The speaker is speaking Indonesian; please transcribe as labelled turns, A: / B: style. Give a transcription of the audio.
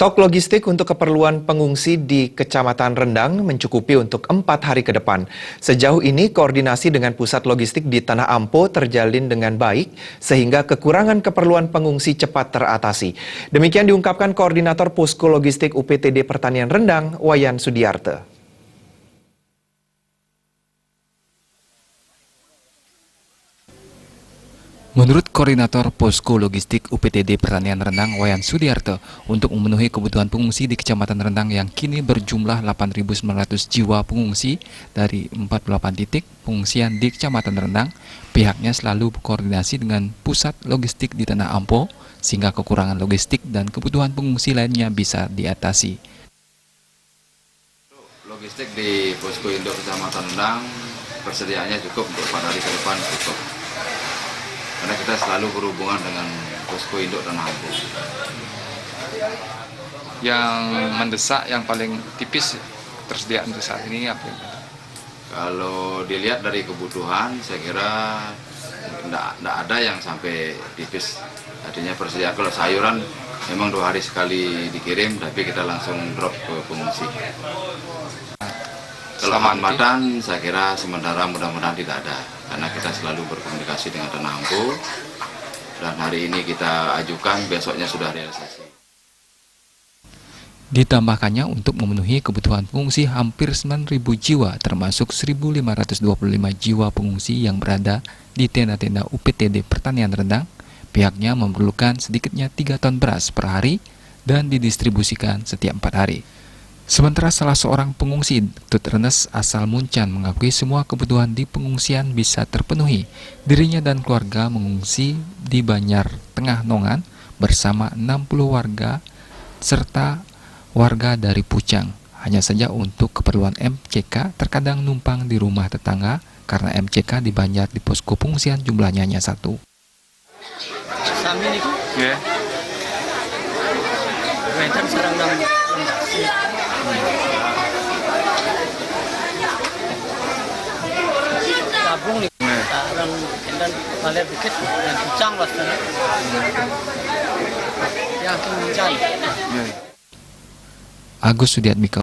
A: Stok logistik untuk keperluan pengungsi di Kecamatan Rendang mencukupi untuk 4 hari ke depan. Sejauh ini koordinasi dengan pusat logistik di Tanah Ampo terjalin dengan baik sehingga kekurangan keperluan pengungsi cepat teratasi. Demikian diungkapkan Koordinator Posko Logistik UPTD Pertanian Rendang, Wayan Sudiarte.
B: Menurut Koordinator Posko Logistik UPTD Pertanian Rendang, Wayan Sudiarte, untuk memenuhi kebutuhan pengungsi di Kecamatan Rendang yang kini berjumlah 8.900 jiwa pengungsi dari 48 titik pengungsian di Kecamatan Rendang, pihaknya selalu berkoordinasi dengan pusat logistik di Tanah Ampo, sehingga kekurangan logistik dan kebutuhan pengungsi lainnya bisa diatasi.
C: Logistik di Posko Induk Kecamatan Rendang persediaannya cukup untuk 4 hari ke depan cukup. Karena kita selalu berhubungan dengan Posko Induk Tanah Ampo.
B: Yang mendesak, yang paling tipis tersedia untuk saat ini apa?
C: Kalau dilihat dari kebutuhan, saya kira tidak ada yang sampai tipis. Artinya persediaan kalau sayuran memang 2 hari sekali dikirim, tapi kita langsung drop ke pengungsi. Kalau hambatan, saya kira sementara mudah-mudahan tidak ada, karena kita selalu berkomunikasi dengan Tanah Ampo, dan hari ini kita ajukan, besoknya sudah realisasi.
B: Ditambahkannya untuk memenuhi kebutuhan pengungsi hampir 9.000 jiwa, termasuk 1.525 jiwa pengungsi yang berada di tenda-tenda UPTD Pertanian Rendang, pihaknya memerlukan sedikitnya 3 ton beras per hari dan didistribusikan setiap 4 hari. Sementara salah seorang pengungsi, Tut Renes asal Muncan, mengakui semua kebutuhan di pengungsian bisa terpenuhi. Dirinya dan keluarga mengungsi di Banjar Tengah Nongan bersama 60 warga serta warga dari Pucang. Hanya saja untuk keperluan MCK terkadang numpang di rumah tetangga karena MCK di Banjar di posko pengungsian jumlahnya hanya 1.
D: Kami ini Medan serang tabung nih, orang Medan balik dikit dan Pucang pastinya. Yakin mencari.
B: Agus Sudiatmiko.